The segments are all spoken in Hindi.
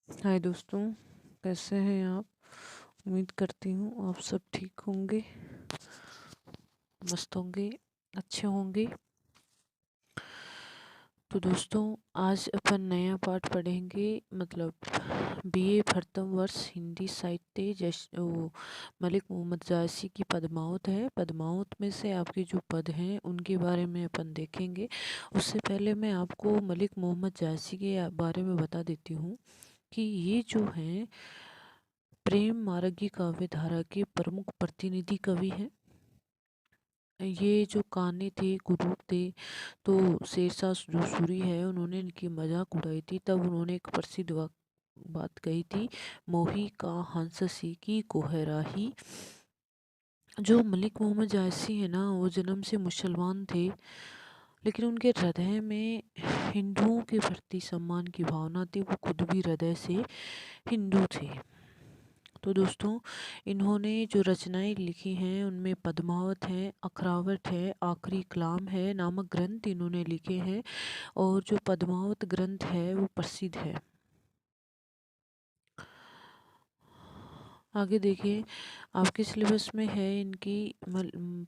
हाय दोस्तों, कैसे हैं आप। उम्मीद करती हूँ आप सब ठीक होंगे, मस्त होंगे, अच्छे होंगे। तो दोस्तों, आज अपन नया पाठ पढ़ेंगे, मतलब बीए प्रथम वर्ष हिंदी साहित्य। मलिक मोहम्मद जायसी की पद्मावत है। पद्मावत में से आपके जो पद हैं उनके बारे में अपन देखेंगे। उससे पहले मैं आपको मलिक मोहम्मद जायसी के बारे में बता देती हूँ कि ये जो हैं प्रेम मार्गी काव्य धारा के प्रमुख प्रतिनिधि कवि हैं। ये जो कान्हे थे, कुरूप थे, तो शेरशाह जो सूरी है उन्होंने इनकी मजाक उड़ाई थी। तब उन्होंने एक प्रसिद्ध बात कही थी, मोही का हंस सी की कोहराही। जो मलिक मोहम्मद जायसी है ना, वो जन्म से मुसलमान थे, लेकिन उनके हृदय में हिंदुओं के प्रति सम्मान की भावना थी। वो खुद भी हृदय से हिंदू थे। तो दोस्तों, इन्होंने जो रचनाएं लिखी हैं उनमें पद्मावत है, अखरावट है, आखिरी कलाम है नामक ग्रंथ इन्होंने लिखे हैं। और जो पद्मावत ग्रंथ है वो प्रसिद्ध है। आगे देखिए, आपके सिलेबस में है इनकी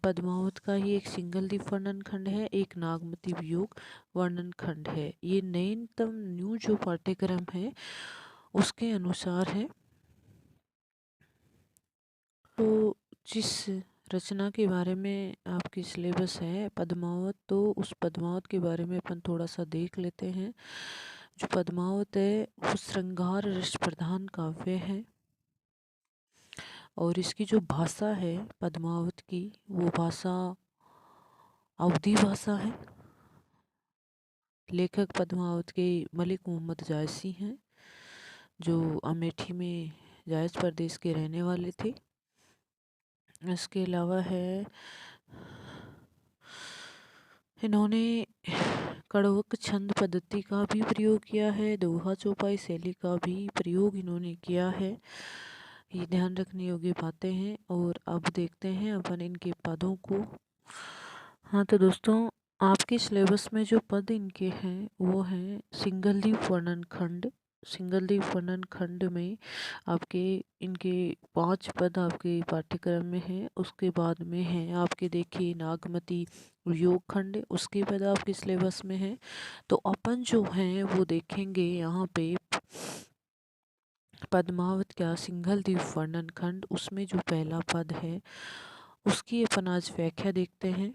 पद्मावत का ही एक सिंगल द्वीप वर्णन खंड है, एक नागमती वियोग वर्णन खंड है। ये नवीनतम न्यू जो पाठ्यक्रम है उसके अनुसार है। तो जिस रचना के बारे में आपकी सिलेबस है पद्मावत, तो उस पद्मावत के बारे में अपन थोड़ा सा देख लेते हैं। जो पद्मावत है वो श्रृंगार रस प्रधान काव्य है, और इसकी जो भाषा है पद्मावत की, वो भाषा अवधी भाषा है। लेखक पद्मावत के मलिक मोहम्मद जायसी हैं, जो अमेठी में जायज प्रदेश के रहने वाले थे। इसके अलावा है, इन्होंने कड़वक छंद पद्धति का भी प्रयोग किया है, दोहा चौपाई शैली का भी प्रयोग इन्होंने किया है। ये ध्यान रखने योग्य बातें हैं। और अब देखते हैं अपन इनके पदों को। हाँ तो दोस्तों, आपके सिलेबस में जो पद इनके हैं वो हैं सिंगल द्वीप वर्णन खंड। सिंगल द्वीप वर्णन खंड में आपके इनके 5 पद आपके पाठ्यक्रम में हैं। उसके बाद में है आपके देखिए नागमती योग खंड, उसके बाद आपके सिलेबस में है। तो अपन जो हैं वो देखेंगे यहाँ पे पद्मावत का सिंगल द्वीप वर्णन खंड, उसमें जो पहला पद है उसकी अपन आज व्याख्या देखते हैं।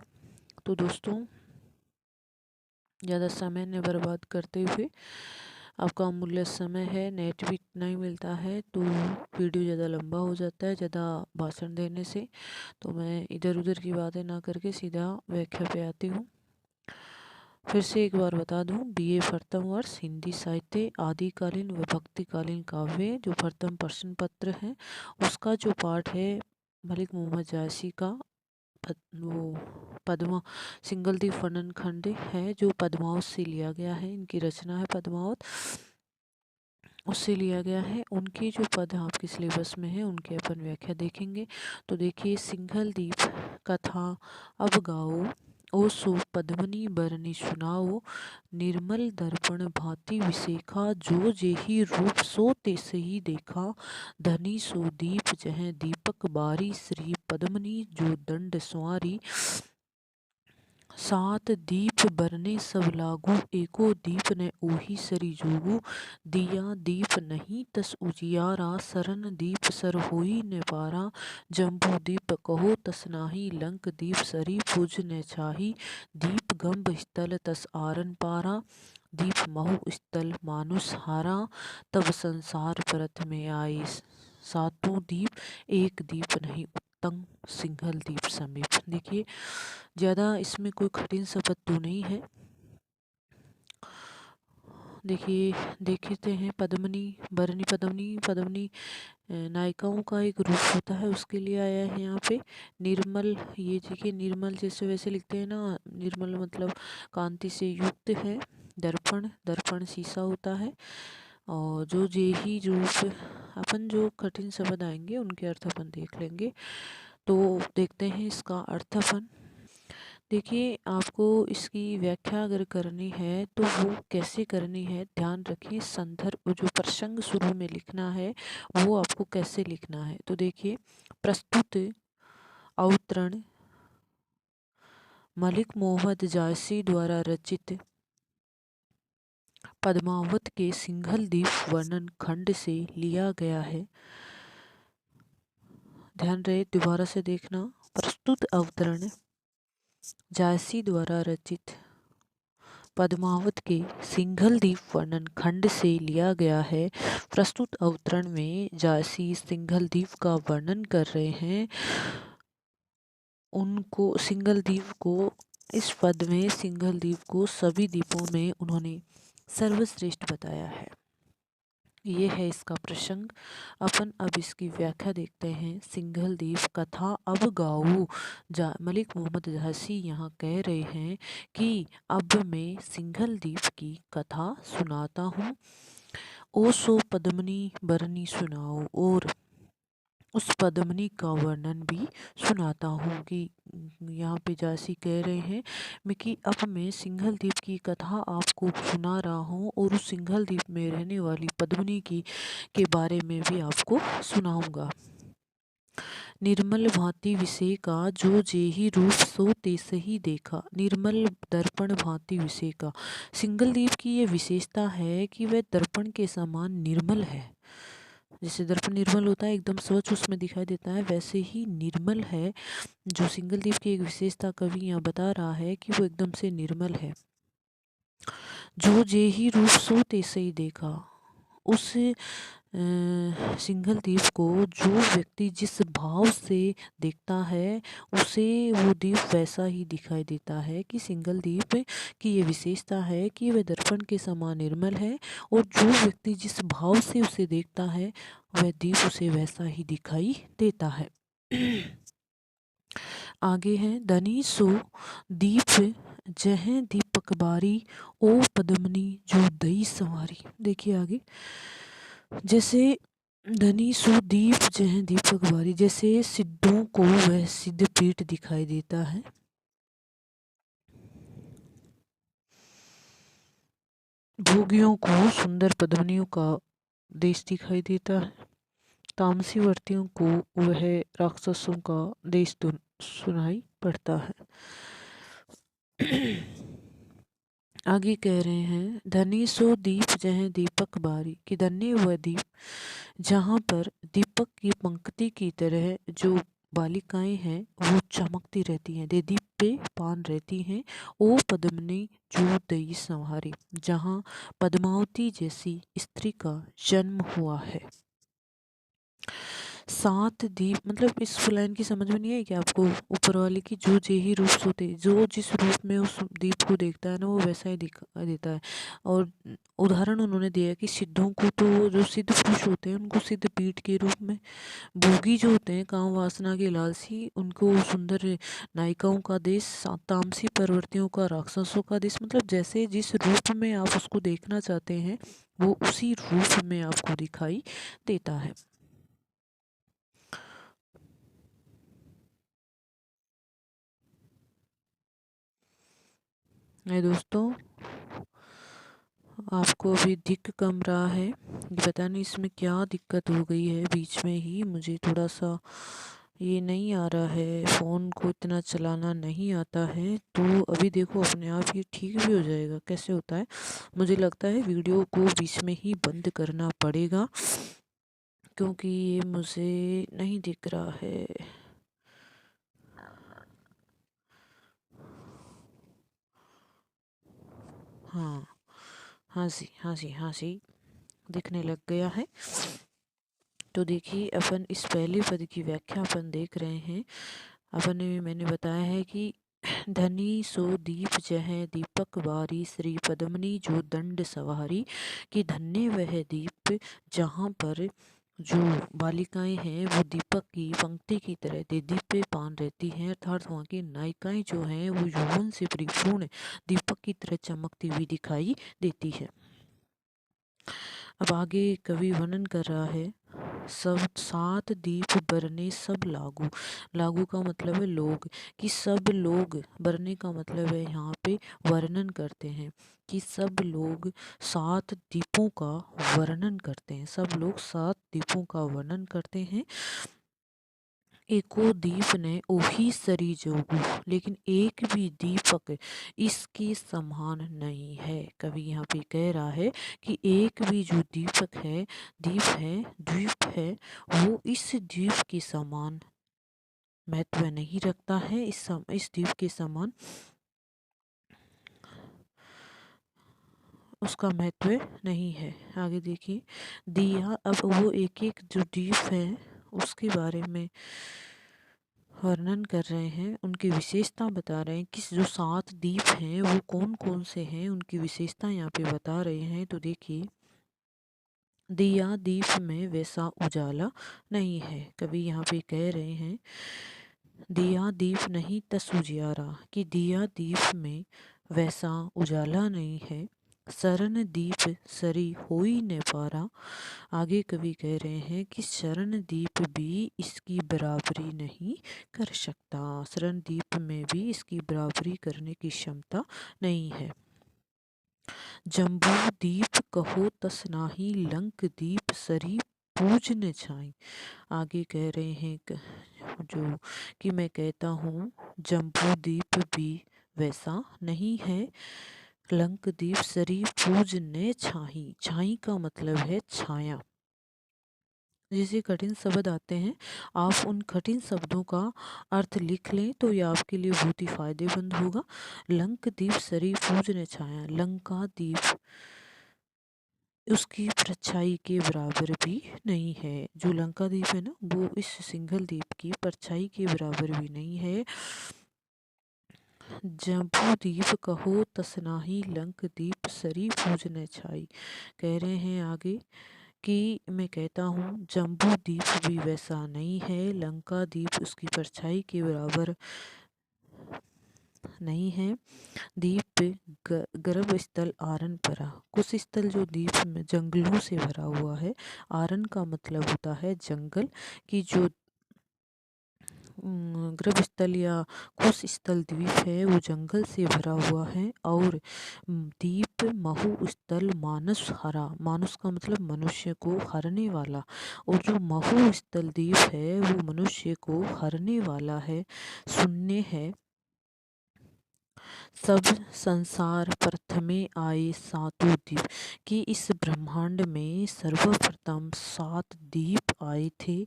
तो दोस्तों, ज़्यादा समय न बर्बाद करते हुए, आपका अमूल्य समय है, नेट भी इतना ही मिलता है, तो वीडियो ज़्यादा लंबा हो जाता है ज़्यादा भाषण देने से। तो मैं इधर उधर की बातें ना करके सीधा व्याख्या पे आती हूँ। फिर से एक बार बता दूं, बीए प्रथम वर्ष हिंदी साहित्य आदिकालीन व भक्तिकालीन काव्य, जो प्रथम प्रश्न पत्र है उसका जो पाठ है मलिक मोहम्मद जायसी का वो पद्मा सिंगल द्वीप वर्णन खंड है, जो पद्मावत से लिया गया है। इनकी रचना है पद्मावत, उससे लिया गया है। उनके जो पद आपके सिलेबस में है उनके अपन व्याख्या देखेंगे। तो देखिए, सिंघल द्वीप कथा अब गाओ, ओ सो पद्मनी बरनी सुनाओ, निर्मल दर्पण भांति विसेखा, जो जेहि रूप सो तेसहि देखा, धनी सो दीप जह दीपक बारी, श्री पद्मनी जो दंड स्वारी, सात दीप बरने सब लागू, एको दीप न ओहि सरि जोगू, दिया दीप नहीं तस उजियारा, सरन दीप सर होई न पारा, जम्बू दीप कहो तस नाही, लंक दीप सरी पुज न छाही, दीप गंभ स्थल तस आरन पारा, दीप महु स्थल मानुष हारा, तब संसार परत में आई, सातों दीप एक दीप नहीं उत्तम, सिंघल दीप समीप। देखिए, ज़्यादा इसमें कोई कठिन शब्द तो नहीं है। देखिए, देखते हैं पद्मनी बरनी पद्मनी पद्मनी नायिकाओं का एक रूप होता है, उसके लिए आया है यहाँ पे। निर्मल, ये देखिए निर्मल जैसे वैसे लिखते हैं ना, निर्मल मतलब कांति से युक्त है। दर्पण, दर्पण शीशा होता है। और जो जेही रूप, अपन जो कठिन शब्द आएंगे उनके अर्थ अपन देख लेंगे। तो देखते हैं इसका अर्थ अपन। देखिए, आपको इसकी व्याख्या अगर करनी है तो वो कैसे करनी है, ध्यान रखिए संदर्भ जो प्रसंग शुरू में लिखना है वो आपको कैसे लिखना है। तो देखिए, प्रस्तुत अवतरण मलिक मोहम्मद जायसी द्वारा रचित पद्मावत के सिंघल द्वीप वर्णन खंड से लिया गया है। ध्यान रहे, दोबारा से देखना। प्रस्तुत अवतरण जायसी द्वारा रचित पद्मावत के सिंघल द्वीप वर्णन खंड से लिया गया है। प्रस्तुत अवतरण में जायसी सिंघल द्वीप का वर्णन कर रहे हैं। उनको सिंघल द्वीप को, इस पद में सिंघल द्वीप को सभी द्वीपों में उन्होंने सर्वश्रेष्ठ बताया है। ये है इसका प्रसंग। अपन अब इसकी व्याख्या देखते हैं। सिंघल द्वीप कथा अब गाऊं। मलिक मोहम्मद जायसी यहाँ कह रहे हैं कि अब मैं सिंघल द्वीप की कथा सुनाता हूँ। ओ सो पद्मनी बरनी सुनाओ, और उस पद्मनी का वर्णन भी सुनाता हूँ। कि यहाँ पे जायसी कह रहे हैं मैं कि अब मैं सिंघल द्वीप की कथा आपको सुना रहा हूँ, और उस सिंघल द्वीप में रहने वाली पद्मनी की के बारे में भी आपको सुनाऊंगा। निर्मल भांति विषय का जो जेहि रूप सो तेसहि देखा। निर्मल दर्पण भांति विषय का, सिंघल द्वीप की ये विशेषता है कि वह दर्पण के समान निर्मल है। जैसे दर्पण निर्मल होता है, एकदम स्वच्छ उसमें दिखाई देता है, वैसे ही निर्मल है। जो सिंघल द्वीप की एक विशेषता कवि यहाँ बता रहा है कि वो एकदम से निर्मल है। जो जेहि रूप सो तेसहि देखा, उस सिंघल द्वीप को जो व्यक्ति जिस भाव से देखता है उसे वो द्वीप वैसा ही दिखाई देता है। कि सिंघल द्वीप की ये विशेषता है कि वह दर्पण के समान निर्मल है, और जो व्यक्ति जिस भाव से उसे देखता है वह द्वीप उसे वैसा ही दिखाई देता है। आगे है, धनी सो दीप जह दीपक बारी, ओ पद्मनी जो दई संवारी। देखिए आगे, जैसे धनी सो दीप जह दीपक बारी, जैसे सिद्धों को वह सिद्ध पीठ दिखाई देता है। भोगियों को सुंदर पद्मनियों का देश दिखाई देता है। तामसी वर्तियों को वह राक्षसों का देश सुनाई पड़ता है। आगे कह रहे हैं, धनी सो दीप जह दीपक बारी, कि धन्य वह दीप जहाँ पर दीपक की पंक्ति की तरह जो बालिकाएं हैं वो चमकती रहती हैं, दे दीप पे पान रहती हैं। ओ पद्मनी जो दई संहारी, जहाँ पद्मावती जैसी स्त्री का जन्म हुआ है। सात दीप, मतलब इस लाइन की समझ में नहीं है कि आपको ऊपर वाले की, जो जेहि रूप सोते, जो जिस रूप में उस दीप को देखता है ना वो वैसा ही दिखा देता है। और उदाहरण उन्होंने दिया कि सिद्धों को, तो जो सिद्ध पुरुष होते हैं उनको सिद्ध पीठ के रूप में, भोगी जो होते हैं काम वासना के लालसी उनको सुंदर नायिकाओं का देश, तामसी प्रवृत्तियों का राक्षसों का देश। मतलब जैसे जिस रूप में आप उसको देखना चाहते हैं वो उसी रूप में आपको दिखाई देता है। दोस्तों, आपको अभी दिख कम रहा है, पता नहीं इसमें क्या दिक्कत हो गई है। बीच में ही मुझे थोड़ा सा ये नहीं आ रहा है, फ़ोन को इतना चलाना नहीं आता है। तो अभी देखो अपने आप ये ठीक भी हो जाएगा। कैसे होता है, मुझे लगता है वीडियो को बीच में ही बंद करना पड़ेगा, क्योंकि ये मुझे नहीं दिख रहा है। हाँ, हाँ जी, हाँ जी, हाँ जी, दिखने लग गया है। तो देखिए, अपन इस पहले पद की व्याख्या अपन देख रहे हैं। मैंने बताया है कि धनी सो दीप जह दीपक बारी, श्री पद्मनी जो दंड सवारी। कि धन्य वह दीप जहाँ पर जो बालिकाएं हैं वो दीपक की पंक्ति की तरह दीप पे पान रहती हैं, अर्थात वहाँ की नायिकाएं जो हैं वो यौवन से परिपूर्ण दीपक की तरह चमकती हुई दिखाई देती है। अब आगे कवि वर्णन कर रहा है, सब सात दीप बरने सब लागू। लागू का मतलब है लोग, कि सब लोग, बरने का मतलब है यहाँ पे वर्णन करते हैं कि सब लोग सात दीपों का वर्णन करते हैं, सब लोग सात दीपों का वर्णन करते हैं। एको दीप ने ओही सरी जोगू, लेकिन एक भी दीपक इसके समान नहीं है। कवि यहाँ पे कह रहा है कि एक भी जो दीपक है, द्वीप है, वो इस द्वीप के समान महत्व नहीं रखता है, इस द्वीप के समान उसका महत्व नहीं है। आगे देखिए, दिया, अब वो एक एक जो द्वीप है उसके बारे में वर्णन कर रहे हैं, उनकी विशेषता बता रहे हैं कि जो सात दीप हैं वो कौन कौन से हैं, उनकी विशेषता यहाँ पे बता रहे हैं। तो देखिए, दिया दीप में वैसा उजाला नहीं है। कवि यहाँ पे कह रहे हैं, दिया दीप नहीं तस उजियारा, कि दिया दीप में वैसा उजाला नहीं है। शरण दीप सरी होई न पारा, आगे कवि कह रहे हैं कि शरण दीप भी इसकी बराबरी नहीं कर सकता, शरण दीप में भी इसकी बराबरी करने की क्षमता नहीं है। जम्बू दीप कहो तस नाही, लंक दीप सरी पूज न छाई। आगे कह रहे हैं जो कि मैं कहता हूँ, जम्बू दीप भी वैसा नहीं है, लंक दीप सरी पूज ने छाई। छाई का मतलब है छाया। जैसे कठिन शब्द आते हैं, आप उन कठिन शब्दों का अर्थ लिख लें तो ये आपके लिए बहुत ही फायदेमंद होगा। लंक दीप सरी पूज ने छाया, लंका दीप उसकी परछाई के बराबर भी नहीं है। जो लंका द्वीप है ना, वो इस सिंघल द्वीप की परछाई के बराबर भी नहीं है। जम्बू दीप कहो तसनाही, लंक दीप सरी पूज न छाई। कह रहे हैं आगे कि मैं कहता हूँ, जम्बू द्वीप भी वैसा नहीं है, लंका द्वीप उसकी परछाई के बराबर नहीं है। द्वीप पे गर्भ स्थल आरन परा, कुछ स्थल जो द्वीप में जंगलों से भरा हुआ है। आरन का मतलब होता है जंगल, की जो गर्भ स्थल या कुश स्थल द्वीप है वो जंगल से भरा हुआ है। और दीप महु स्थल मानस हरा, मानस का मतलब मनुष्य को हरने वाला, और जो महु स्थल द्वीप है वो मनुष्य को हरने वाला है। शून्य है सब संसार प्रथमे आए सातों दीप, कि इस ब्रह्मांड में सर्वप्रथम सात दीप आए थे।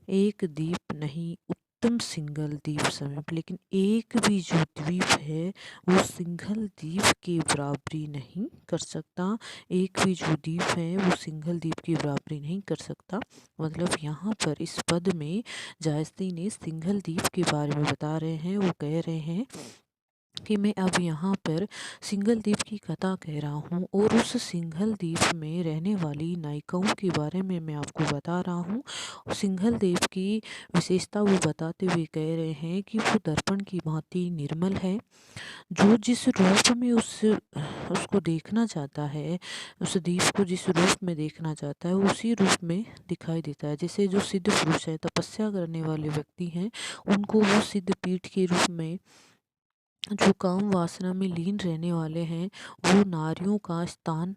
एक दीप नहीं उत्तम सिंगल द्वीप समीप, लेकिन एक भी जो द्वीप है वो सिंघल द्वीप की बराबरी नहीं कर सकता। एक भी जो द्वीप है वो सिंघल द्वीप की बराबरी नहीं कर सकता। मतलब यहाँ पर इस पद में जायसती ने सिंघल द्वीप के बारे में बता रहे हैं। वो कह रहे हैं कि मैं अब यहाँ पर सिंघल द्वीप की कथा कह रहा हूँ, और उस सिंघल द्वीप में रहने वाली नायिकाओं के बारे में मैं आपको बता रहा हूँ। सिंघल द्वीप की विशेषता वो बताते हुए कह रहे हैं कि वो दर्पण की भांति निर्मल है। जो जिस रूप में उसको देखना चाहता है, उस द्वीप को जिस रूप में देखना चाहता है उसी रूप में दिखाई देता है। जैसे जो सिद्ध पुरुष है, तपस्या करने वाले व्यक्ति हैं, उनको वो सिद्ध पीठ के रूप में, जो काम वासना में लीन रहने वाले हैं, वो नारियों का स्थान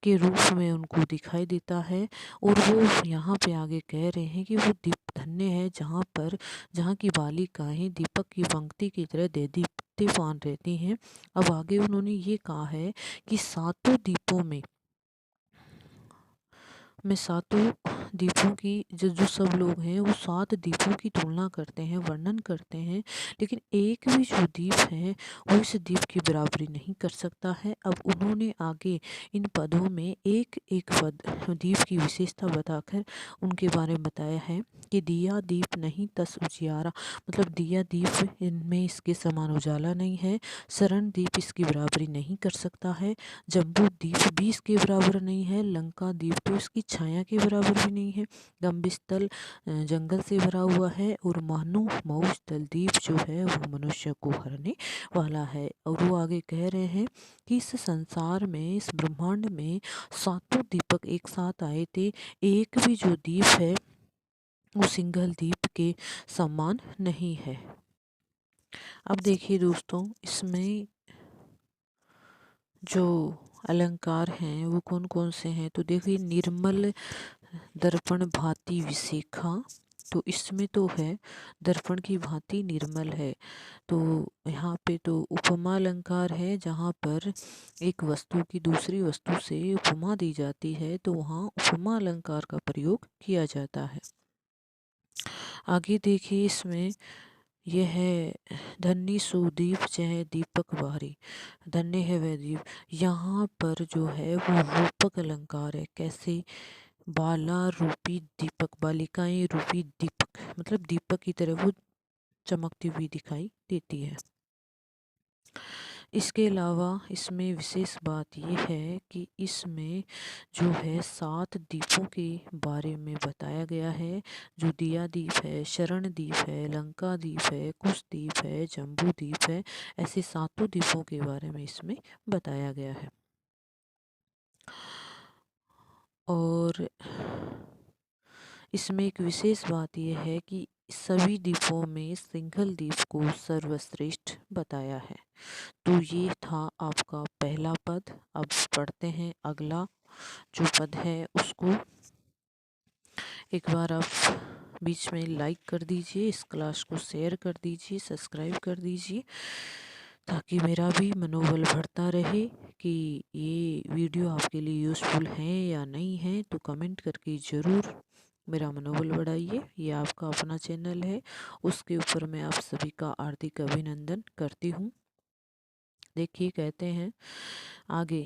के रूप में उनको दिखाई देता है। और वो यहाँ पे आगे कह रहे हैं कि वो दीप धन्य है जहाँ की बालिकाएं दीपक की पंक्ति की तरह दीप्तिमान रहती हैं। अब आगे उन्होंने ये कहा है कि सातों दीपों में सातों दीपों की जो सब लोग हैं वो सात दीपों की तुलना करते हैं, वर्णन करते हैं, लेकिन एक भी जो दीप है वो इस दीप की बराबरी नहीं कर सकता है। अब उन्होंने आगे इन पदों में एक एक पद दीप की विशेषता बताकर उनके बारे में बताया है कि दिया दीप नहीं तस उजियारा, मतलब दिया दीप इनमें इसके समान उजाला नहीं है। शरण दीप इसकी बराबरी नहीं कर सकता है। जम्बू दीप भी इसके बराबर नहीं है। लंका दीप तो इसकी छाया के बराबर भी नहीं है। गंभीर जंगल से भरा हुआ है और मानो मऊज दलदीप जो है वो मनुष्य को हरने वाला है। और वो आगे कह रहे हैं कि इस संसार में, इस ब्रह्मांड में सातों दीपक एक साथ आए थे, एक भी जो दीप है वो सिंगल दीप के समान नहीं है। अब देखिए दोस्तों, इसमें जो अलंकार हैं वो कौन कौन से हैं, तो देखिए निर्मल दर्पण भांति विशेखा, तो इसमें तो है दर्पण की भांति निर्मल है। तो यहाँ पे तो उपमा अलंकार है, जहाँ पर एक वस्तु की दूसरी वस्तु से उपमा दी जाती है, तो वहाँ उपमा अलंकार का प्रयोग किया जाता है। आगे देखिए, इसमें यह है धन्य सुदीप जय दीपक बारी, धन्य है वह दीप। यहाँ पर जो है वो रूपक अलंकार है। कैसे? बाला रूपी दीपक, बालिकाएं रूपी दीपक, मतलब दीपक की तरह वो चमकती हुई दिखाई देती है। इसके अलावा इसमें विशेष बात यह है कि इसमें जो है 7 दीपों के बारे में बताया गया है। जो दिया दीप है, शरण दीप है, लंका दीप है, कुश दीप है, जम्बू दीप है, ऐसे सातों दीपों के बारे में इसमें बताया गया है। और इसमें एक विशेष बात यह है कि सभी दीपों में सिंगल दीप को सर्वश्रेष्ठ बताया है। तो ये था आपका पहला पद। अब पढ़ते हैं अगला जो पद है उसको। एक बार आप बीच में लाइक कर दीजिए, इस क्लास को शेयर कर दीजिए, सब्सक्राइब कर दीजिए, ताकि मेरा भी मनोबल बढ़ता रहे कि ये वीडियो आपके लिए यूज़फुल है या नहीं है। तो कमेंट करके ज़रूर मेरा मनोबल बढ़ाइए। ये आपका अपना चैनल है, उसके ऊपर मैं आप सभी का हार्दिक अभिनंदन करती हूँ। देखिए कहते हैं आगे,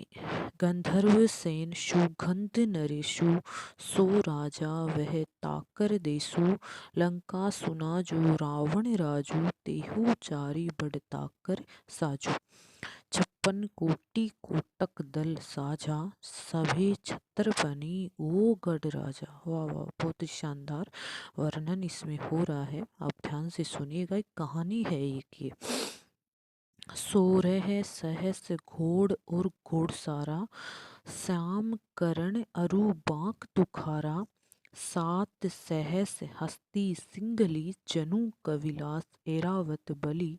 गंधर्व सेन सुगंध नरेशु, सो राजा वह ताकर देसु, लंका सुना जो रावण राजू, तेहु चारी बड़ ताकर साजू, 56 कोटि कोटक दल साझा, सभे छत्रपनि ओ गढ़ राजा। वाह वाह, बहुत ही शानदार वर्णन इसमें हो रहा है। आप ध्यान से सुनिएगा, एक कहानी है एक ये। सोरह सहस घोड़ और घोड़सारा, श्याम करण अरु बांक तुखारा, 7 सहस हस्ती सिंगली, जनु कविलास एरावत बलि,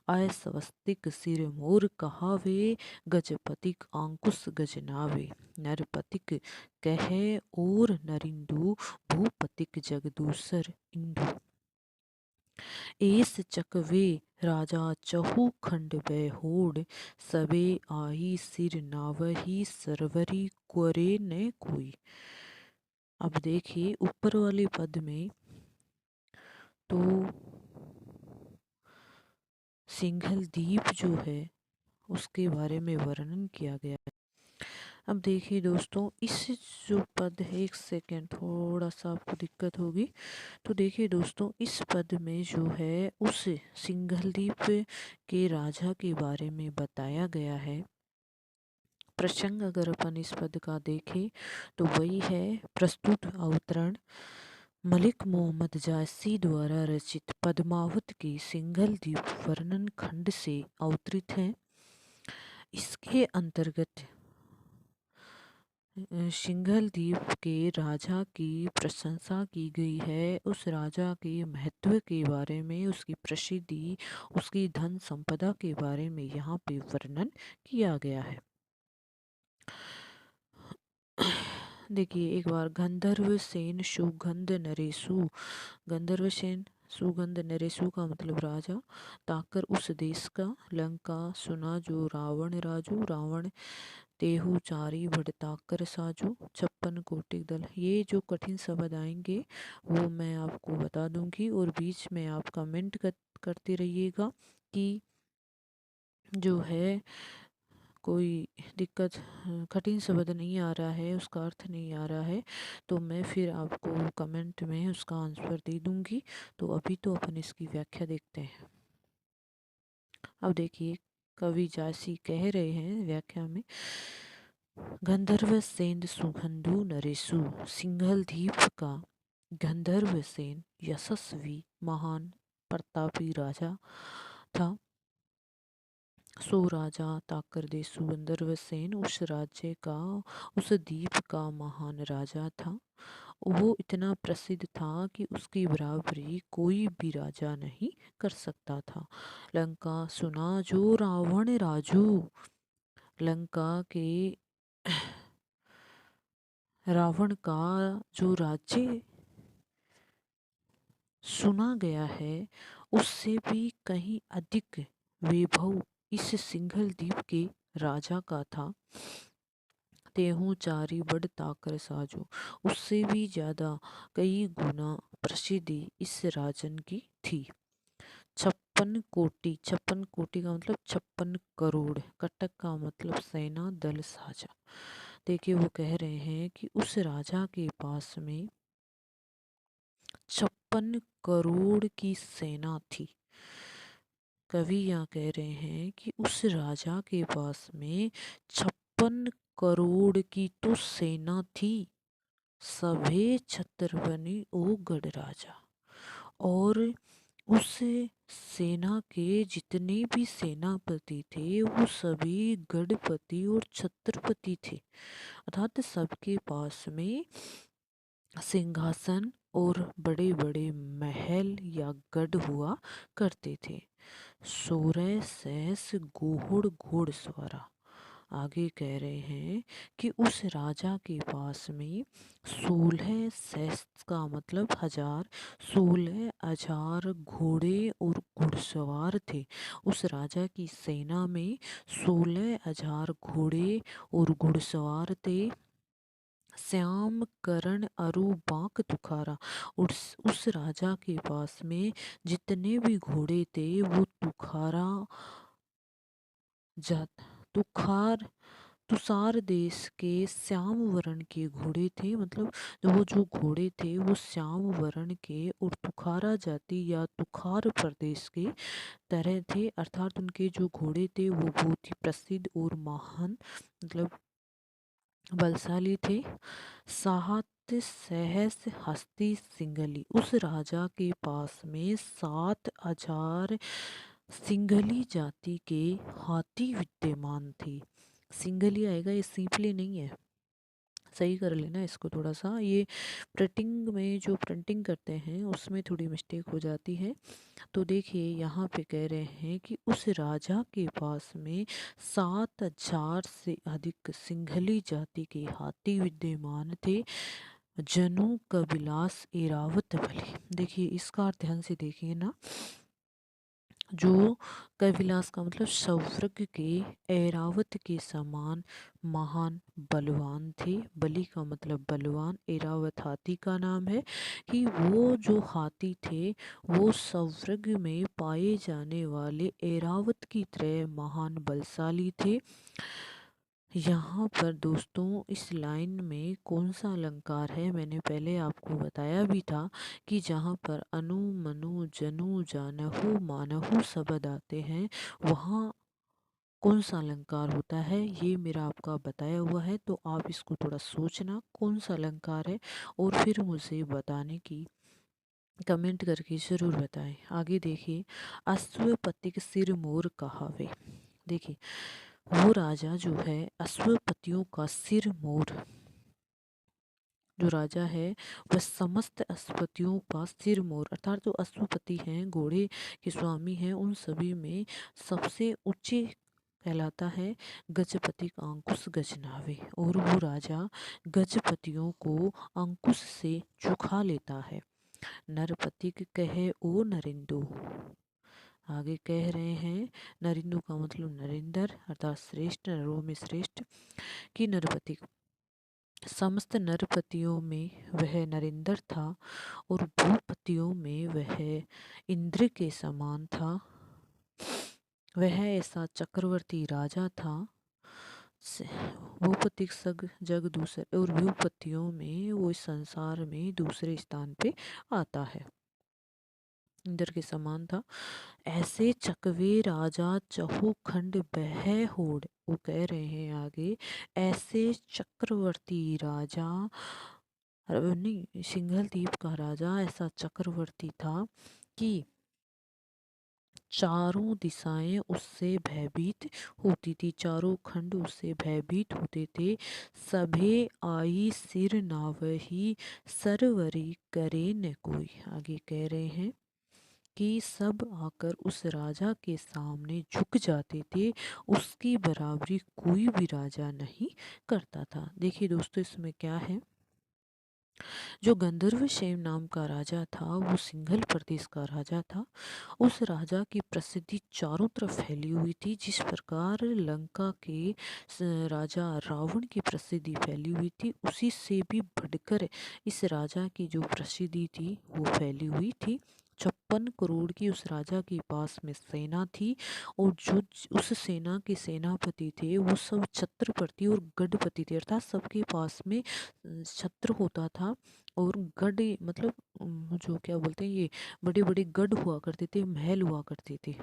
अस्वस्तिक सिर मोर कहावे, गजपतिक अंकुश गजनावे, नरपतिक कहे और नरिंदु, भूपतिक जगदूसर इंदु, एस चकवे राजा चहु खंड होड़, सबे आही सिर नावही, सरवरी क्वरे न कोई। अब देखिए ऊपर वाले पद में तो सिंघल दीप जो है उसके बारे में वर्णन किया गया है। अब देखिए दोस्तों, इस जो पद है, एक सेकेंड थोड़ा सा आपको दिक्कत होगी। तो देखिए दोस्तों, इस पद में जो है उस सिंघलदीप के राजा के बारे में बताया गया है। प्रसंग अगर अपन इस पद का देखें तो वही है प्रस्तुत अवतरण मलिक मोहम्मद जायसी द्वारा रचित पद्मावत के सिंघलदीप वर्णन खंड से अवतरित है। इसके अंतर्गत सिंघलदीप के राजा की प्रशंसा की गई है। उस राजा के महत्व के बारे में, उसकी प्रसिद्धि, उसकी धन संपदा के बारे में यहाँ पे वर्णन किया गया है। देखिए एक बार, गंधर्व सेन सुगंध नरेशु, गंधर्व सेन सुगंध नरेशु का मतलब राजा, ताकर उस देश का, लंका सुना जो रावण राजू, रावण तेहु चारी बड़ ताकर साजू, 56 कोटि दल। ये जो कठिन शब्द आएंगे वो मैं आपको बता दूंगी, और बीच में आप कमेंट करते रहिएगा कि जो है कोई दिक्कत, कठिन शब्द नहीं आ रहा है, उसका अर्थ नहीं आ रहा है, तो मैं फिर आपको कमेंट में उसका आंसर दे दूंगी। तो अभी तो अपन इसकी व्याख्या देखते हैं। अब देखिए कवि जासी कह रहे हैं व्याख्या में, गंधर्व सेन सुगंधु नरेशु। सिंघलदीप का गंधर्व सेन यशस्वी महान प्रतापी राजा था। सो राजा ताकर देसु गंधर्व सेन उस राज्य का, उस द्वीप का महान राजा था। वो इतना प्रसिद्ध था कि उसकी बराबरी कोई भी राजा नहीं कर सकता था। लंका सुना जो रावण राजू। लंका के रावण का जो राज्य सुना गया है उससे भी कहीं अधिक वैभव इस सिंघल द्वीप के राजा का था। तेहू चारी बड़ ताकर साजो। उससे भी ज्यादा कई गुना प्रसिद्धि इस राजन की थी। 56 कोटि, 56 कोटि का मतलब 56 करोड़, कटक का मतलब सेना दल साजा। देखिए वो कह रहे हैं कि उस राजा के पास में 56 करोड़ की सेना थी। कवि यहाँ कह रहे हैं कि उस राजा के पास में 56 करोड़ की तो सेना थी। सभे छत्रबनी ओ गढ़ राजा। और उस सेना के जितने भी सेनापति थे वो सभी गढ़पति और छत्रपति थे, अर्थात सबके पास में सिंहासन और बड़े बड़े महल या गढ़ हुआ करते थे। 16 गोहड़ घोड़सवारा। आगे कह रहे हैं कि उस राजा के पास में 16 का मतलब 1000, 16,000 घोड़े और घुड़सवार थे। उस राजा की सेना में 16,000 घोड़े और घुड़सवार थे। श्याम करण अरु बांक तुखारा। उस राजा के पास में जितने भी घोड़े थे वो तुखारा जात तुखार तुषार देश के श्याम वर्ण के घोड़े थे। मतलब वो जो घोड़े थे वो श्याम वर्ण के और तुखारा जाति या तुखार प्रदेश के तरह थे, अर्थात उनके जो घोड़े थे वो बहुत ही प्रसिद्ध और महान मतलब बलशाली थे। सात सहस हस्ती सिंघली। उस राजा के पास में 7,000 सिंघली जाति के हाथी विद्यमान थे। सिंघली आएगा, ये सीपली नहीं है, सही कर लेना इसको थोड़ा सा। ये प्रिंटिंग में जो प्रिंटिंग करते हैं उसमें थोड़ी मिस्टेक हो जाती है। तो देखिए यहाँ पे कह रहे हैं कि उस राजा के पास में 7,000 से अधिक सिंघली जाति के हाथी विद्यमान थे। जनु कबिलास एरावत बलि। देखिए इसका अर्थ ध्यान से देखिए ना, जो कविलास का मतलब सौवर्ग के, ऐरावत के समान महान बलवान थे। बलि का मतलब बलवान, ऐरावत हाथी का नाम है कि वो जो हाथी थे वो सौवर्ग में पाए जाने वाले ऐरावत की तरह महान बलशाली थे। यहाँ पर दोस्तों इस लाइन में कौन सा अलंकार है, मैंने पहले आपको बताया भी था कि जहाँ पर अनु मनु जनु जानहु मानहु शब्द आते हैं वहाँ कौन सा अलंकार होता है, ये मेरा आपका बताया हुआ है। तो आप इसको थोड़ा सोचना कौन सा अलंकार है और फिर मुझे बताने की कमेंट करके ज़रूर बताएं। आगे देखिए, अश्वपतिक सिर मोर कहावे। देखिए वो राजा जो है अश्वपतियों का सिर मोर जो राजा है वह समस्त अश्वपतियों का सिर मोर, अर्थात जो अश्वपति हैं घोड़े के स्वामी हैं उन सभी में सबसे ऊंचे कहलाता है गजपति का अंकुश गजनावे। और वो राजा गजपतियों को अंकुश से झुका लेता है। नरपति कहे ओ नरिंदु। आगे कह रहे हैं नरिंदु का मतलब नरेंद्र अर्थात श्रेष्ठ, नरों में श्रेष्ठ कि नरपति समस्त नरपतियों में वह नरेंद्र था और भूपतियों में वह इंद्र के समान था। वह ऐसा चक्रवर्ती राजा था। भूपति सग जग दूसरे और भूपतियों में वो इस संसार में दूसरे स्थान पे आता है। इंद्र के समान था। ऐसे चकवे राजा चहु खंड बह होड़, वो कह रहे हैं आगे, ऐसे चक्रवर्ती राजा, नहीं, सिंघल द्वीप का राजा ऐसा चक्रवर्ती था कि चारों दिशाएं उससे भयभीत होती थी, चारों खंड उससे भयभीत होते थे। सभे आई सिर नावही, सरवरी करे न कोई। आगे कह रहे हैं कि सब आकर उस राजा के सामने झुक जाते थे, उसकी बराबरी कोई भी राजा नहीं करता था। देखिए दोस्तों, इसमें क्या है, जो गंधर्व सेन नाम का राजा था वो सिंघल प्रदेश का राजा था। उस राजा की प्रसिद्धि चारों तरफ फैली हुई थी। जिस प्रकार लंका के राजा रावण की प्रसिद्धि फैली हुई थी, उसी से भी बढ़कर इस राजा की जो प्रसिद्धि थी वो फैली हुई थी। 56 करोड़ की उस राजा के पास में सेना थी, और जो उस सेना के सेनापति थे वो सब छत्रपति और गढ़पति थे, अर्थात सबके पास में छत्र होता था। और गढ़ मतलब जो क्या बोलते हैं, ये बड़े बड़े गढ़ हुआ करते थे, महल हुआ करते थे।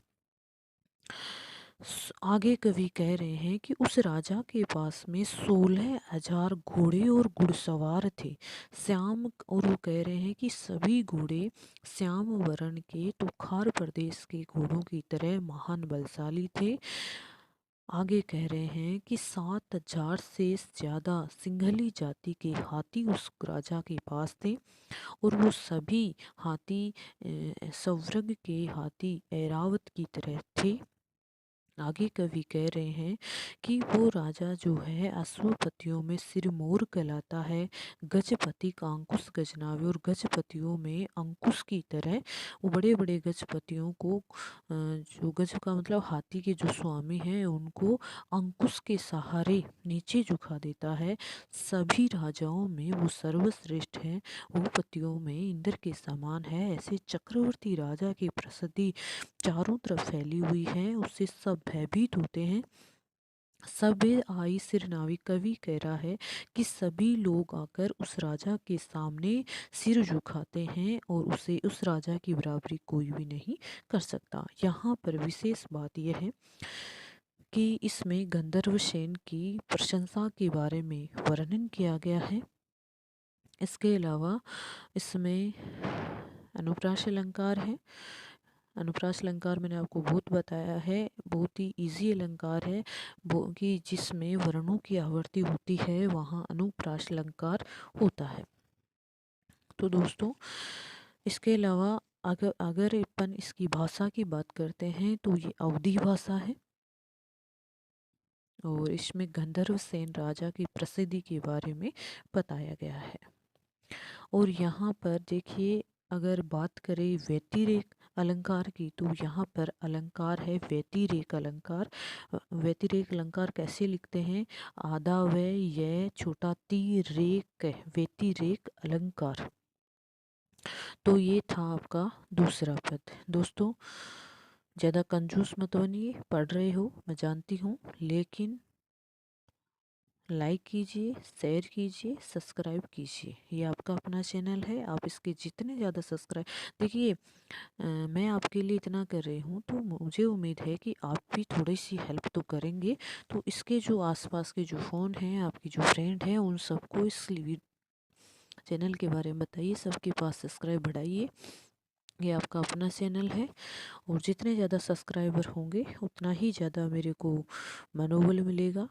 आगे कवि कह रहे हैं कि उस राजा के पास में 16,000 घोड़े और घुड़सवार थे, श्याम, और वो कह रहे हैं कि सभी घोड़े श्याम वर्ण के, तो खार प्रदेश के घोड़ों की तरह महान बलशाली थे। आगे कह रहे हैं कि 7,000 से ज्यादा सिंघली जाति के हाथी उस राजा के पास थे, और वो सभी हाथी सवर्ग के हाथी ऐरावत की तरह थे। आगे कवि कह रहे हैं कि वो राजा जो है अश्वपतियों में सिरमौर कहलाता है, गजपति का अंकुश गजनावे, और गजपतियों में अंकुश की तरह वो बड़े बड़े गजपतियों को जो गज का मतलब हाथी के जो स्वामी हैं उनको अंकुश के सहारे नीचे झुका देता है। सभी राजाओं में वो सर्वश्रेष्ठ है, वो पतियों में इंद्र के समान है। ऐसे चक्रवर्ती राजा की प्रसिद्धि चारों तरफ फैली हुई है, उससे सब भयभीत होते हैं। सबे आई सिर नावी, कवि कह रहा है कि सभी लोग आकर उस राजा के सामने सिर झुकाते हैं, और उसे उस राजा की बराबरी कोई भी नहीं कर सकता। यहाँ पर विशेष बात यह है कि इसमें गंधर्व सेन की प्रशंसा के बारे में वर्णन किया गया है। इसके अलावा इसमें अनुप्रास अलंकार है। अनुप्रास अलंकार मैंने आपको बहुत बताया है, बहुत ही इजी अलंकार है वो, कि जिसमें वर्णों की आवर्ती होती है वहाँ अनुप्रास अलंकार होता है। तो दोस्तों, इसके अलावा अगर अगर अपन इसकी भाषा की बात करते हैं तो ये अवधी भाषा है, और इसमें गंधर्व सेन राजा की प्रसिद्धि के बारे में बताया गया है। और यहाँ पर देखिए, अगर बात करें व्यतिरेक अलंकार की, तो यहाँ पर अलंकार है व्यतिरेक अलंकार। व्यतिरेक अलंकार कैसे लिखते हैं, आधा व ये छोटा ती रेक, व्यतिरेक अलंकार। तो ये था आपका दूसरा पद। दोस्तों, ज़्यादा कंजूस मत बनिए, पढ़ रहे हो मैं जानती हूँ, लेकिन लाइक कीजिए, शेयर कीजिए, सब्सक्राइब कीजिए। ये आपका अपना चैनल है, आप इसके जितने ज़्यादा सब्सक्राइब, देखिए मैं आपके लिए इतना कर रही हूँ तो मुझे उम्मीद है कि आप भी थोड़ी सी हेल्प तो करेंगे। तो इसके जो आसपास के जो फ़ोन हैं, आपकी जो फ्रेंड हैं, उन सबको इस चैनल के बारे में बताइए, सबके पास सब्सक्राइब बढ़ाइए। ये आपका अपना चैनल है, और जितने ज़्यादा सब्सक्राइबर होंगे उतना ही ज़्यादा मेरे को मनोबल मिलेगा,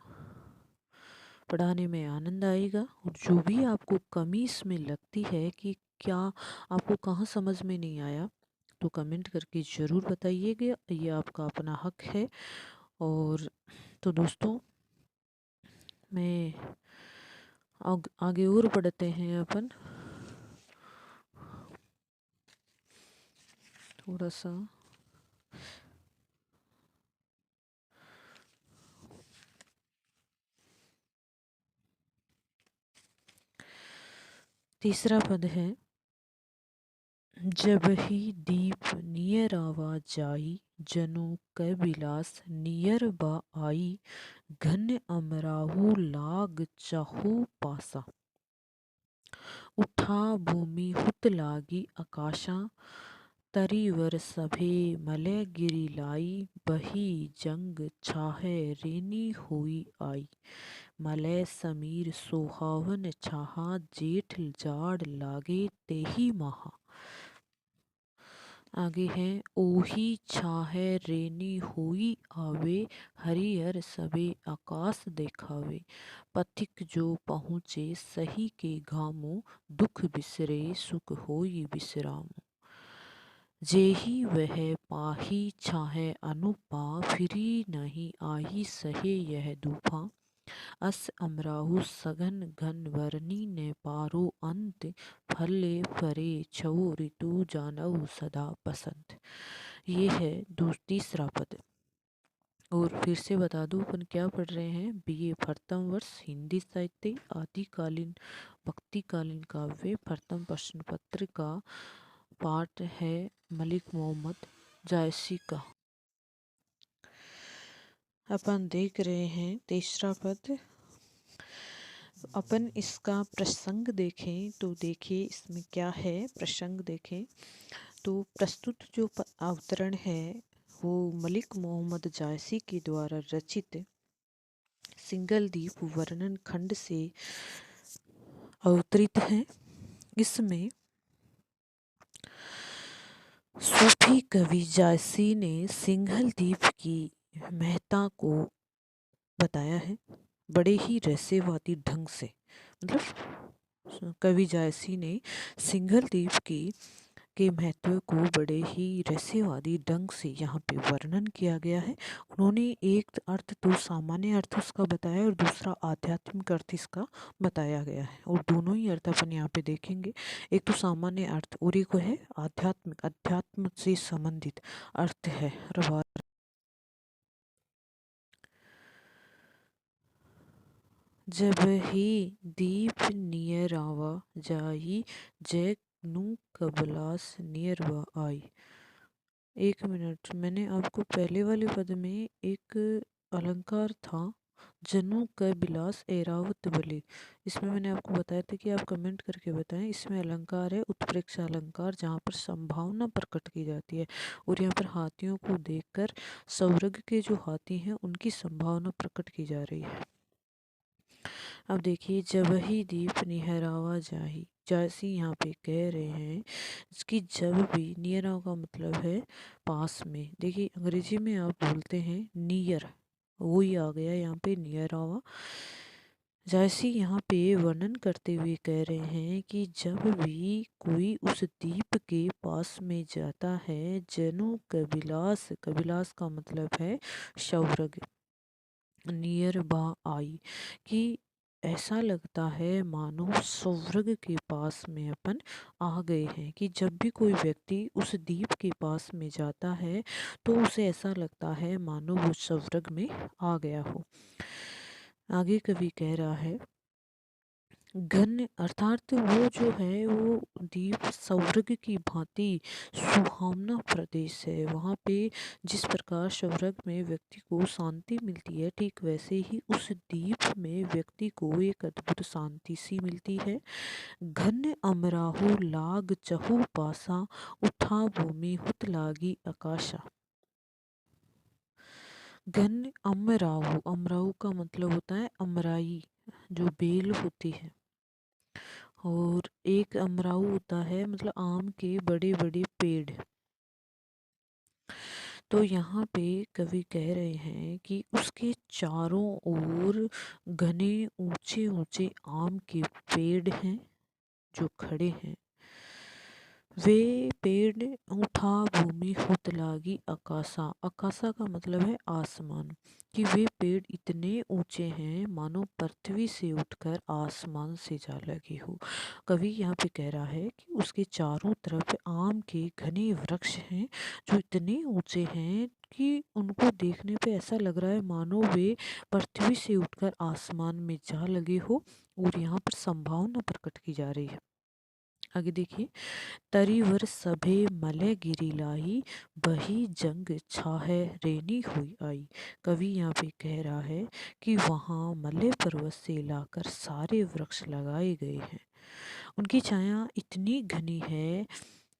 पढ़ाने में आनंद आएगा। और जो भी आपको कमी इसमें लगती है कि क्या आपको कहाँ समझ में नहीं आया, तो कमेंट करके ज़रूर बताइएगा, ये आपका अपना हक है। और तो दोस्तों, मैं आगे और बढ़ते हैं अपन, थोड़ा सा। तीसरा पद है, जब ही दीप नियर आवा जाई, जनु कै बिलास नियर बा आई, घन अमराहु लाग चाहु पासा, उठा भूमि हुत लागी आकाशा, तरीवर सभे मलय गिरी लाई, बही जंग छाहे रेनी हुई आई। मलय समीर सोहावन छाहा, जेठ जाड़ लागे तेही महा। आगे है ओही छाहे रेनी हुई आवे, हरिहर सबे आकाश देखावे। पथिक जो पहुँचे सही के घामो, दुख बिसरे सुख होई विश्रामो। जेहि वह पाही छाहे अनुपा, फिरी नहीं आही सहे यह दूफा। अस अमराहु सघन घन वरनी ने पारो अंत, फले फरे छऊ ऋतु जानऊ सदा बसंत। ये है तीसरा पद। और फिर से बता दूं अपन क्या पढ़ रहे हैं। बीए प्रथम वर्ष हिंदी साहित्य आदिकालीन भक्तिकालीन काव्य प्रथम प्रश्न पत्र का पाठ है मलिक मोहम्मद जायसी का। अपन देख रहे हैं तीसरा पद। अपन इसका प्रसंग देखें तो देखिए इसमें क्या है। प्रसंग देखें तो प्रस्तुत जो अवतरण है वो मलिक मोहम्मद जायसी के द्वारा रचित सिंगल द्वीप वर्णन खंड से अवतरित है। इसमें सूफी कवि जायसी ने सिंघल द्वीप की महत्ता को बताया है बड़े ही रहस्यवादी ढंग से। मतलब कवि जायसी ने सिंघल द्वीप के महत्व को बड़े ही रहस्यवादी ढंग से यहाँ पे वर्णन किया गया है। उन्होंने एक अर्थ तो सामान्य अर्थ उसका बताया और दूसरा आध्यात्मिक अर्थ इसका बताया गया है। और दोनों ही अर्थ अपन यहाँ पे देखेंगे। एक तो सामान्य अर्थ और एक है आध्यात्मिक, अध्यात्म से संबंधित अर्थ है। जब ही दीप नियर आवा जाई, जय नू कबलास नियर आई। एक मिनट, मैंने आपको पहले वाले पद में एक अलंकार था जनु क बिलास एरावत बले। इसमें मैंने आपको बताया था कि आप कमेंट करके बताएं। इसमें अलंकार है उत्प्रेक्ष अलंकार, जहाँ पर संभावना प्रकट की जाती है। और यहाँ पर हाथियों को देखकर सौरग के जो हाथी हैं उनकी संभावना प्रकट की जा रही है। अब देखिए जब ही दीप निहरावा जाही, जैसे यहाँ पे कह रहे हैं इसकी जब भी, नियराव का मतलब है पास में। देखिए अंग्रेजी में आप बोलते हैं नियर, वही आ गया यहाँ पे नियरावा। जैसे यहाँ पे वर्णन करते हुए कह रहे हैं कि जब भी कोई उस दीप के पास में जाता है, जनु कबिलास, कबिलास का मतलब है सौरग, नियर बा आई, कि ऐसा लगता है मानो स्वर्ग के पास में अपन आ गए हैं। कि जब भी कोई व्यक्ति उस दीप के पास में जाता है तो उसे ऐसा लगता है मानो वो स्वर्ग में आ गया हो। आगे कवि कह रहा है घन, अर्थात वो जो है वो द्वीप स्वर्ग की भांति सुहावना प्रदेश है। वहाँ पे जिस प्रकार स्वर्ग में व्यक्ति को शांति मिलती है, ठीक वैसे ही उस द्वीप में व्यक्ति को एक अद्भुत शांति सी मिलती है। घन अमराहु लाग चहु पासा, उठा भूमि हुत लागी आकाशा। घन अमराहु, अमराहु का मतलब होता है अमराई, जो बेल होती है। और एक अमराऊ होता है मतलब आम के बड़े बड़े पेड़। तो यहाँ पे कवि कह रहे हैं कि उसके चारों ओर घने ऊंचे ऊंचे आम के पेड़ हैं जो खड़े हैं। वे पेड़ उठा भूमि हुत लागी आकाशा, आकाशा का मतलब है आसमान। कि वे पेड़ इतने ऊंचे हैं मानो पृथ्वी से उठकर आसमान से जा लगे हो। कवि यहाँ पे कह रहा है कि उसके चारों तरफ आम के घने वृक्ष हैं जो इतने ऊंचे हैं कि उनको देखने पे ऐसा लग रहा है मानो वे पृथ्वी से उठकर आसमान में जा लगे हो। और यहाँ पर संभावना प्रकट की जा रही है। आगे देखिए तरीवर सभे मलय गिरी लाई, बही जंग छाहे रेनी हुई आई। कवि यहाँ पे कह रहा है कि वहाँ मलय पर्वत से लाकर सारे वृक्ष लगाए गए हैं। उनकी छाया इतनी घनी है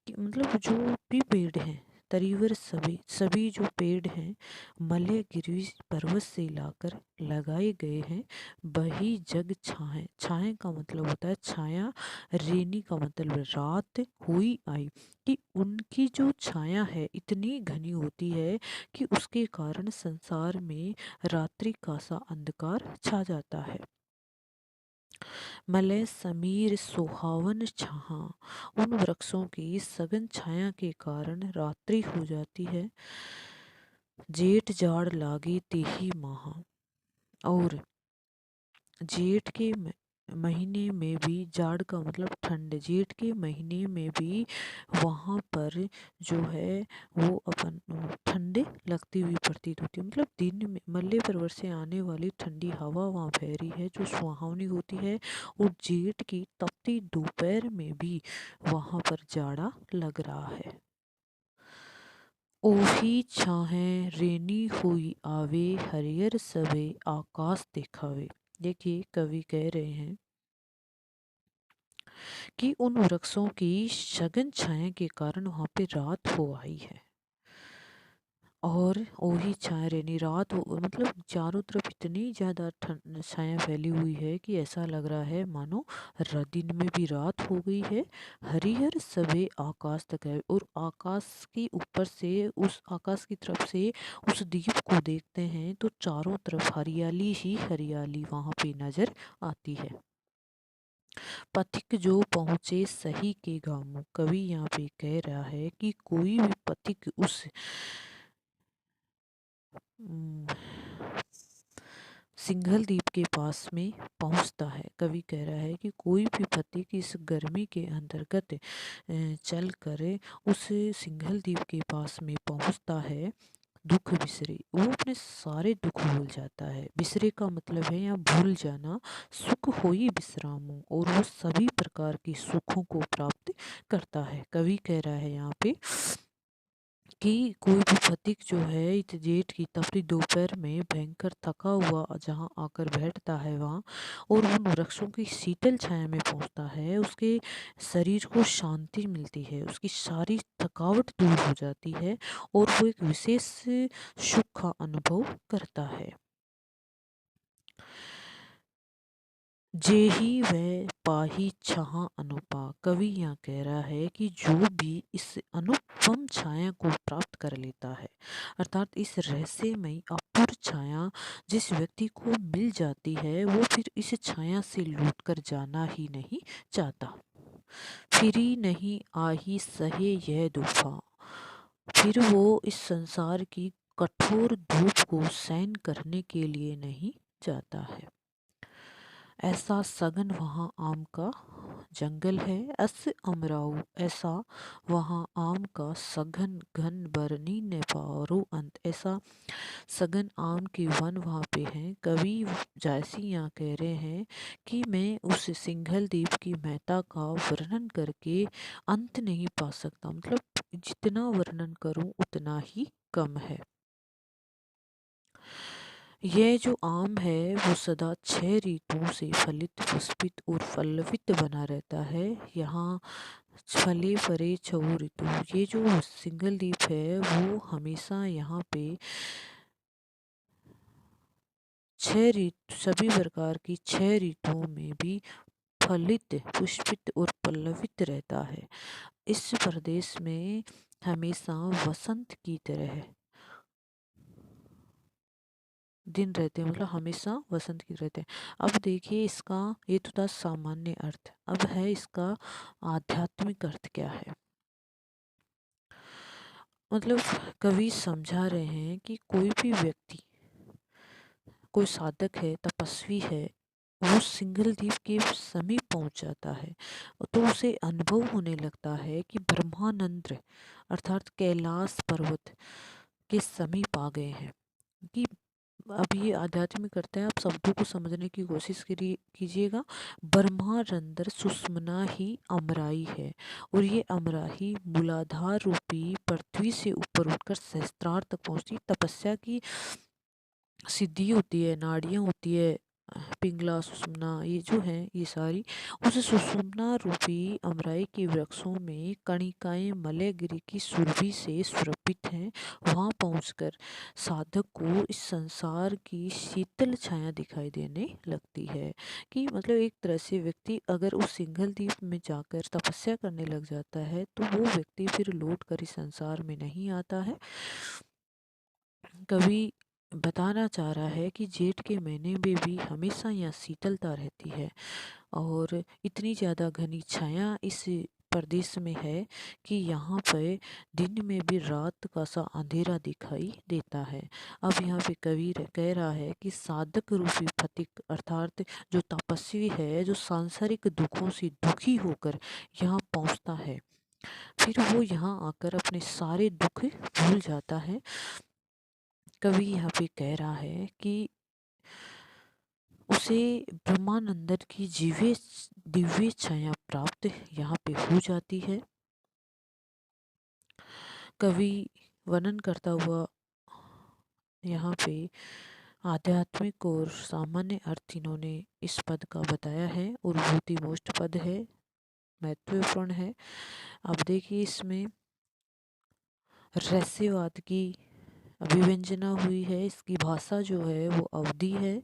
कि मतलब जो भी पेड़ हैं, तरीवर सभी सभी जो पेड़ हैं मलय गिरी पर्वत से लाकर लगाए गए हैं, वही जग छाए। छाए का मतलब होता है छाया, रेनी का मतलब रात हुई आई, कि उनकी जो छाया है इतनी घनी होती है कि उसके कारण संसार में रात्रि का सा अंधकार छा जाता है। मलय समीर सुहावन छाहा, उन वृक्षों की सघन छाया के कारण रात्रि हो जाती है। जेठ जाड़ लागे तेही माहा, और जेठ के महीने में भी, जाड़ का मतलब ठंड, जेठ के महीने में भी वहाँ पर जो है वो अपन ठंडे लगती हुई प्रतीत होती है। मतलब दिन में मलय पर्वत से आने वाली ठंडी हवा वहाँ बह रही है जो सुहावनी होती है, और जेठ की तपती दोपहर में भी वहाँ पर जाड़ा लग रहा है। ओही छाहें रेनी हुई आवे, हरियर सबे आकाश दिखावे। देखिए कवि कह रहे हैं कि उन वृक्षों की सघन छाया के कारण वहां पे रात हो आई है, और ओही छाया रेनी रात हो, मतलब चारों तरफ इतनी ज्यादा ठंड छाया फैली हुई है कि ऐसा लग रहा है मानो दिन में भी रात हो गई है। हरिहर सबे आकाश तक है, और आकाश के ऊपर से, उस आकाश की तरफ से उस द्वीप को देखते हैं तो चारों तरफ हरियाली ही हरियाली वहां पे नजर आती है। पथिक जो पहुँचे सही के गामों, कवि यहाँ पे कह रहा है कि कोई भी पथिक उस सिंघल द्वीप के पास में पहुंचता है। कवि कह रहा है कि कोई भी पथिक इस गर्मी के अंतर्गत चल कर उस सिंघल द्वीप के पास में पहुंचता है, दुख बिसरे, वो अपने सारे दुख भूल जाता है। बिसरे का मतलब है यहाँ भूल जाना। सुख होई विश्रामो, और वो सभी प्रकार के सुखों को प्राप्त करता है। कवि कह रहा है यहाँ पे कि कोई भी पथिक जो है इस जेठ की तपती दोपहर में भयंकर थका हुआ जहाँ आकर बैठता है वहाँ, और उन वृक्षों की शीतल छाया में पहुँचता है, उसके शरीर को शांति मिलती है, उसकी सारी थकावट दूर हो जाती है, और वो एक विशेष सुख का अनुभव करता है। जेहि वह पाही छहा अनुपा, कवि यहाँ कह रहा है कि जो भी इस अनुपम छाया को प्राप्त कर लेता है, अर्थात इस रहस्यमयी अपूर्व छाया जिस व्यक्ति को मिल जाती है, वो फिर इस छाया से लौट कर जाना ही नहीं चाहता। फिरी नहीं आही सहे यह दूफा, फिर वो इस संसार की कठोर धूप को सहन करने के लिए नहीं जाता है। ऐसा सघन वहाँ आम का जंगल है, अस अमराऊ, ऐसा वहाँ आम का सघन घन बरनी न पारो अंत, ऐसा सघन आम के वन वहाँ पे हैं। कवि जायसी यहाँ कह रहे हैं कि मैं उस सिंघल द्वीप की महत्ता का वर्णन करके अंत नहीं पा सकता, मतलब जितना वर्णन करूं उतना ही कम है। यह जो आम है वो सदा 6 ऋतुओं से फलित पुष्पित और पल्लवित बना रहता है। यहाँ फले फरे छऊ ऋतु, ये जो सिंगल लीफ है वो हमेशा यहाँ पे 6 ऋतु, सभी प्रकार की 6 ऋतुओं में भी फलित पुष्पित और पल्लवित रहता है। इस प्रदेश में हमेशा वसंत की तरह दिन रहते हैं, मतलब हमेशा वसंत की रहते हैं। अब देखिए इसका, ये तो था सामान्य अर्थ, अब है इसका आध्यात्मिक अर्थ क्या है। मतलब कवि समझा रहे हैं कि कोई भी व्यक्ति, कोई साधक है, तपस्वी है, वो सिंगल द्वीप के समीप पहुंच जाता है तो उसे अनुभव होने लगता है कि ब्रह्मानंद अर्थात कैलाश पर्वत के समीप आ गए हैं। कि अब ये आध्यात्मिक करते हैं, आप शब्दों को समझने की कोशिश कीजिएगा। ब्रह्मानंदर सुषमना ही अमराई है, और ये अमराही मूलाधार रूपी पृथ्वी से ऊपर उठकर सहस्त्रार तक पहुंचती, तपस्या की सिद्धि होती है, नाड़ियाँ होती है पिंगला सुषुम्ना ये जो है ये सारी उस सुषुम्ना रूपी अमराई के वृक्षों में कणिकाएं मलयगिरी की सुरभि से सुरभित हैं। वहां पहुंचकर साधक को इस संसार की शीतल छाया दिखाई देने लगती है। कि मतलब एक तरह से व्यक्ति अगर उस सिंघल द्वीप में जाकर तपस्या करने लग जाता है तो वो व्यक्ति फिर लौट कर इस संसार में नहीं आता है। कवि बताना चाह रहा है कि जेठ के महीने में भी हमेशा यहाँ शीतलता रहती है और इतनी ज़्यादा घनी छाया इस प्रदेश में है कि यहाँ पे दिन में भी रात का सा अंधेरा दिखाई देता है। अब यहाँ पे कवि कह रहा है कि साधक रूपी फतिक अर्थात जो तपस्वी है, जो सांसारिक दुखों से दुखी होकर यहाँ पहुँचता है, फिर वो यहाँ आकर अपने सारे दुख भूल जाता है। कवि यहाँ पे कह रहा है कि उसे ब्रह्मानंद की दिव्य छाया प्राप्त यहाँ पे हो जाती है। कवि वर्णन करता हुआ यहाँ पे आध्यात्मिक और सामान्य अर्थ इन्होंने इस पद का बताया है और बहुत ही मोस्ट पद है, महत्वपूर्ण है। अब देखिए इसमें रहस्यवाद की अभिव्यंजना हुई है। इसकी भाषा जो है वो अवधि है।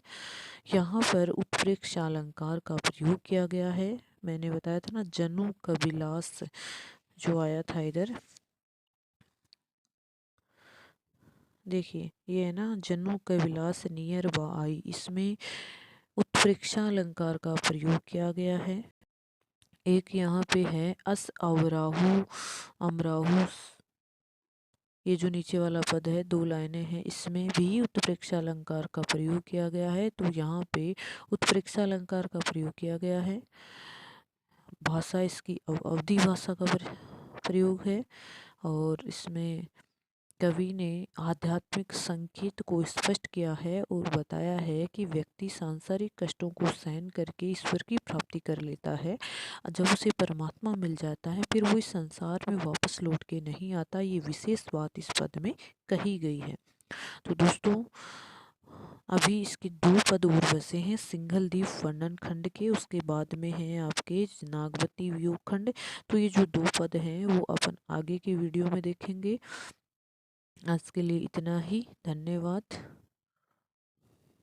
यहाँ पर उत्प्रेक्ष अलंकार का प्रयोग किया गया है। मैंने बताया था ना जनु कविलास जो आया था इधर, देखिए ये है ना जनु कविलास नियर बाई, इसमें उत्प्रेक्षा अलंकार का प्रयोग किया गया है। एक यहाँ पे है अस अवराहु अमराहु, ये जो नीचे वाला पद है 2 लाइनें हैं, इसमें भी उत्प्रेक्षा अलंकार का प्रयोग किया गया है। तो यहाँ पे उत्प्रेक्षा अलंकार का प्रयोग किया गया है। भाषा इसकी अवधि भाषा का प्रयोग है और इसमें कवि ने आध्यात्मिक संकेत को स्पष्ट किया है और बताया है कि व्यक्ति सांसारिक कष्टों को सहन करके ईश्वर की प्राप्ति कर लेता है। जब उसे परमात्मा मिल जाता है फिर वो इस संसार में वापस लौट के नहीं आता। ये विशेष बात इस पद में कही गई है। तो दोस्तों अभी इसके 2 पद और बचे हैं सिंघल द्वीप वर्णन खंड के, उसके बाद में है आपके नागवती वियोग खंड। तो ये जो 2 पद हैं वो अपन आगे के वीडियो में देखेंगे। आज के लिए इतना ही, धन्यवाद।